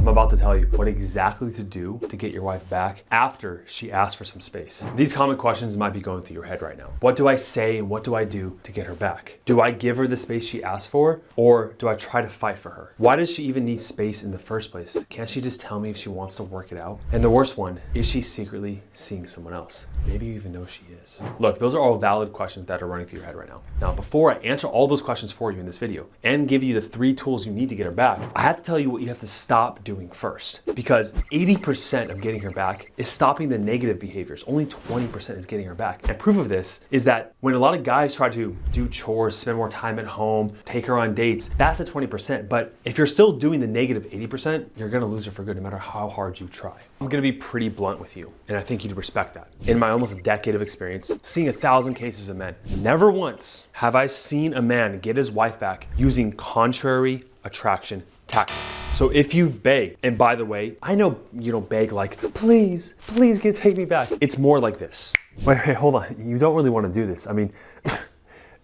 I'm about to tell you what exactly to do to get your wife back after she asks for some space. These common questions might be going through your head right now. What do I say and what do I do to get her back? Do I give her the space she asked for, or do I try to fight for her? Why does she even need space in the first place? Can't she just tell me if she wants to work it out? And the worst one, is she secretly seeing someone else? Maybe you even know she is. Look, those are all valid questions that are running through your head right now. Now, before I answer all those questions for you in this video and give you the 3 tools you need to get her back, I have to tell you what you have to stop doing first. Because 80% of getting her back is stopping the negative behaviors. Only 20% is getting her back. And proof of this is that when a lot of guys try to do chores, spend more time at home, take her on dates, that's the 20%. But if you're still doing the negative 80%, you're gonna lose her for good no matter how hard you try. I'm gonna be pretty blunt with you, and I think you'd respect that. In my almost decade of experience, seeing 1,000 cases of men, never once have I seen a man get his wife back using contrary attraction tactics. So if you've begged, and by the way, I know you don't beg like, please take me back. It's more like this. Wait, hold on. You don't really want to do this. I mean,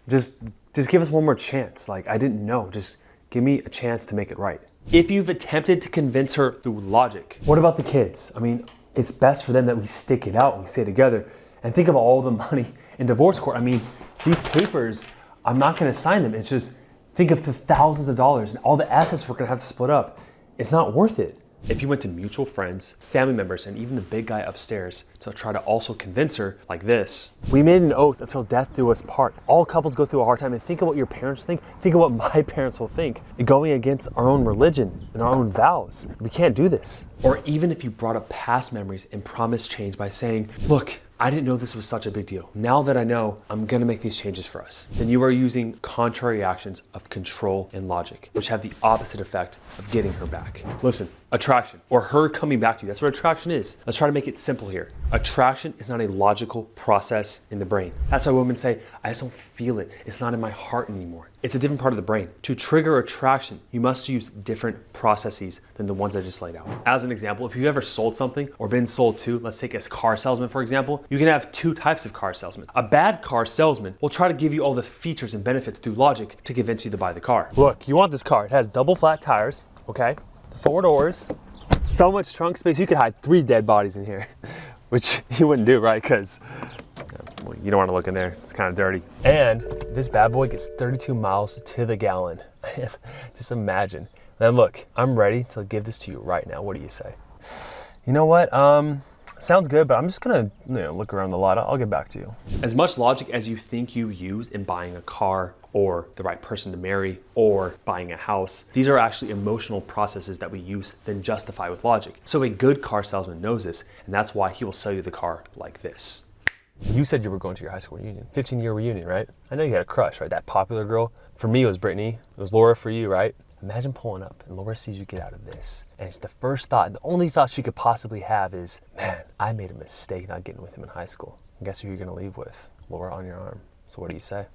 just give us one more chance. Like, I didn't know. Just give me a chance to make it right. If you've attempted to convince her through logic, what about the kids? I mean, it's best for them that we stick it out and we stay together. And think of all the money in divorce court. I mean, these papers, I'm not gonna sign them. It's just, think of the thousands of dollars and all the assets we're gonna have to split up. It's not worth it. If you went to mutual friends, family members, and even the big guy upstairs to try to also convince her like this. We made an oath until death do us part. All couples go through a hard time, and think of what your parents think. Think of what my parents will think. Going against our own religion and our own vows. We can't do this. Or even if you brought up past memories and promised change by saying, look, I didn't know this was such a big deal. Now that I know, I'm gonna make these changes for us. Then you are using contrary actions of control and logic, which have the opposite effect of getting her back. Listen, attraction, or her coming back to you, that's what attraction is. Let's try to make it simple here. Attraction is not a logical process in the brain. That's why women say, I just don't feel it. It's not in my heart anymore. It's a different part of the brain. To trigger attraction, you must use different processes than the ones I just laid out. As an example, if you ever sold something or been sold to, let's take a car salesman, for example, you can have 2 types of car salesmen. A bad car salesman will try to give you all the features and benefits through logic to convince you to buy the car. Look, you want this car. It has double flat tires, okay? 4 doors, so much trunk space, you could hide 3 dead bodies in here, which you wouldn't do, right? Because you don't want to look in there. It's kind of dirty. And this bad boy gets 32 miles to the gallon. Just imagine. Then look, I'm ready to give this to you right now. What do you say? You know what? Sounds good, but I'm just gonna look around the lot. I'll get back to you. As much logic as you think you use in buying a car or the right person to marry or buying a house, these are actually emotional processes that we use then justify with logic. So a good car salesman knows this, and that's why he will sell you the car like this. You said you were going to your high school reunion, 15-year reunion, right? I know you had a crush, right? That popular girl. For me, it was Brittany. It was Laura for you, right? Imagine pulling up and Laura sees you get out of this. And it's the first thought, and the only thought she could possibly have is, man, I made a mistake not getting with him in high school. And guess who you're gonna leave with? Laura on your arm. So what do you say?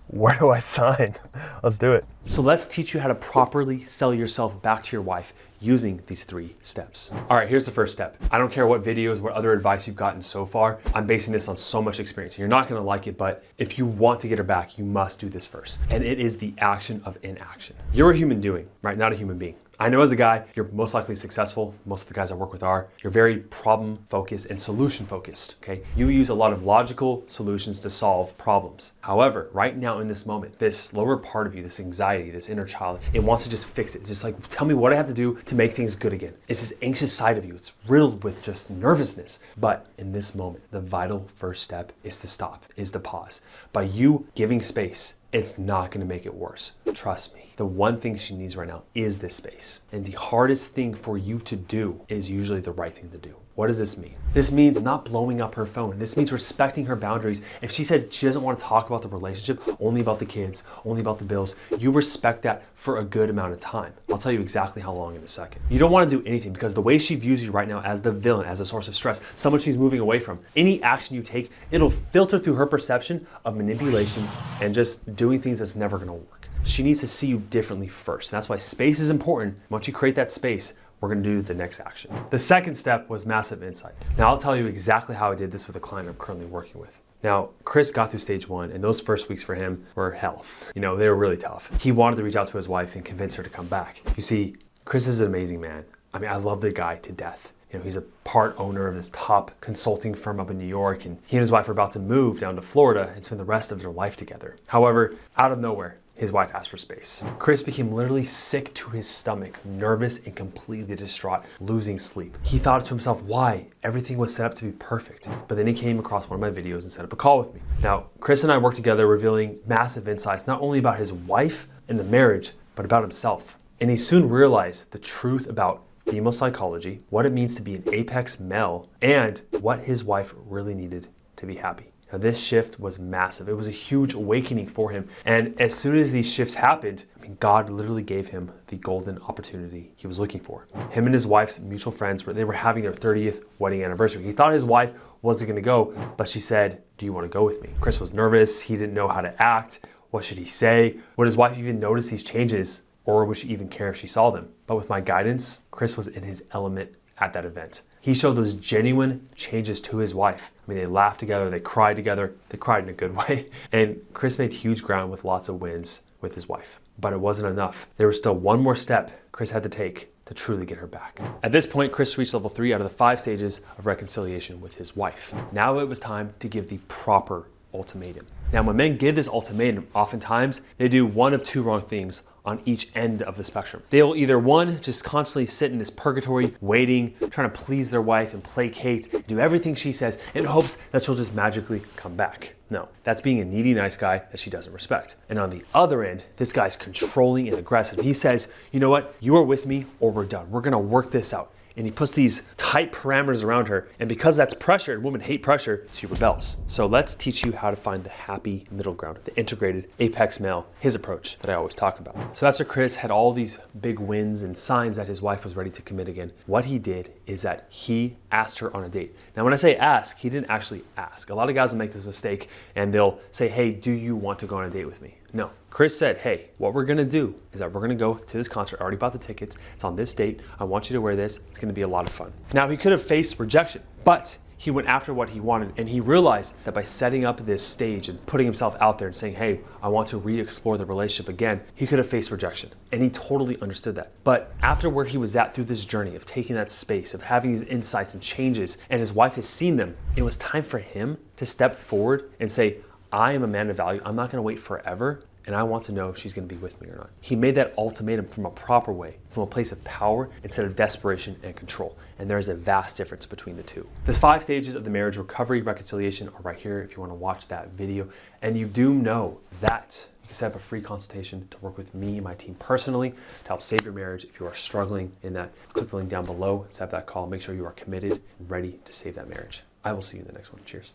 Where do I sign? Let's do it. So let's teach you how to properly sell yourself back to your wife using these 3 steps. All right, here's the first step. I don't care what videos, what other advice you've gotten so far. I'm basing this on so much experience. You're not gonna like it, but if you want to get her back, you must do this first. And it is the action of inaction. You're a human doing, right? Not a human being. I know as a guy, you're most likely successful. Most of the guys I work with are. You're very problem focused and solution focused, okay? You use a lot of logical solutions to solve problems. However, right now in this moment, this lower part of you, this anxiety, this inner child, it wants to just fix it. Just like, tell me what I have to do to make things good again. It's this anxious side of you. It's riddled with just nervousness. But in this moment, the vital first step is to stop, is to pause. By you giving space, it's not gonna make it worse. Trust me. The one thing she needs right now is this space. And the hardest thing for you to do is usually the right thing to do. What does this mean? This means not blowing up her phone. This means respecting her boundaries. If she said she doesn't want to talk about the relationship, only about the kids, only about the bills, you respect that for a good amount of time. I'll tell you exactly how long in a second. You don't want to do anything because the way she views you right now as the villain, as a source of stress, someone she's moving away from, any action you take, it'll filter through her perception of manipulation and just doing things that's never gonna work. She needs to see you differently first. That's why space is important. Once you create that space, we're gonna do the next action. The second step was massive insight. Now I'll tell you exactly how I did this with a client I'm currently working with. Now, Chris got through stage 1 and those first weeks for him were hell. They were really tough. He wanted to reach out to his wife and convince her to come back. You see, Chris is an amazing man. I mean, I love the guy to death. You know, he's a part owner of this top consulting firm up in New York, and he and his wife are about to move down to Florida and spend the rest of their life together. However, out of nowhere, his wife asked for space. Chris became literally sick to his stomach, nervous and completely distraught, losing sleep. He thought to himself, why? Everything was set up to be perfect. But then he came across one of my videos and set up a call with me. Now, Chris and I worked together revealing massive insights, not only about his wife and the marriage, but about himself. And he soon realized the truth about female psychology, what it means to be an apex male, and what his wife really needed to be happy. Now, this shift was massive. It was a huge awakening for him. And as soon as these shifts happened, God literally gave him the golden opportunity he was looking for. Him and his wife's mutual friends, they were having their 30th wedding anniversary. He thought his wife wasn't gonna go, but she said, do you wanna go with me? Chris was nervous. He didn't know how to act. What should he say? Would his wife even notice these changes, or would she even care if she saw them? But with my guidance, Chris was in his element at that event. He showed those genuine changes to his wife. I mean, they laughed together, they cried in a good way. And Chris made huge ground with lots of wins with his wife. But it wasn't enough. There was still one more step Chris had to take to truly get her back. At this point, Chris reached level 3 out of the 5 stages of reconciliation with his wife. Now it was time to give the proper ultimatum. Now, when men give this ultimatum, oftentimes they do one of two wrong things on each end of the spectrum. They'll either, one, just constantly sit in this purgatory, waiting, trying to please their wife and placate, do everything she says in hopes that she'll just magically come back. No, that's being a needy, nice guy that she doesn't respect. And on the other end, this guy's controlling and aggressive. He says, you know what, you are with me or we're done. We're gonna work this out. And he puts these tight parameters around her. And because that's pressure, and women hate pressure, she rebels. So let's teach you how to find the happy middle ground, the integrated apex male, his approach that I always talk about. So after Chris had all these big wins and signs that his wife was ready to commit again, what he did is that he asked her on a date. Now, when I say ask, he didn't actually ask. A lot of guys will make this mistake and they'll say, hey, do you want to go on a date with me? No. Chris said, hey, what we're gonna do is that we're gonna go to this concert. I already bought the tickets. It's on this date. I want you to wear this. It's gonna be a lot of fun. Now, he could have faced rejection, but he went after what he wanted, and he realized that by setting up this stage and putting himself out there and saying, hey, I want to re-explore the relationship again, he could have faced rejection. And he totally understood that. But after where he was at through this journey of taking that space, of having these insights and changes, and his wife has seen them, it was time for him to step forward and say, I am a man of value. I'm not gonna wait forever. And I want to know if she's gonna be with me or not. He made that ultimatum from a proper way, from a place of power instead of desperation and control. And there is a vast difference between the two. The 5 stages of the marriage recovery reconciliation are right here if you wanna watch that video. And you do know that you can set up a free consultation to work with me and my team personally to help save your marriage. If you are struggling in that, click the link down below, set up that call, make sure you are committed and ready to save that marriage. I will see you in the next one. Cheers.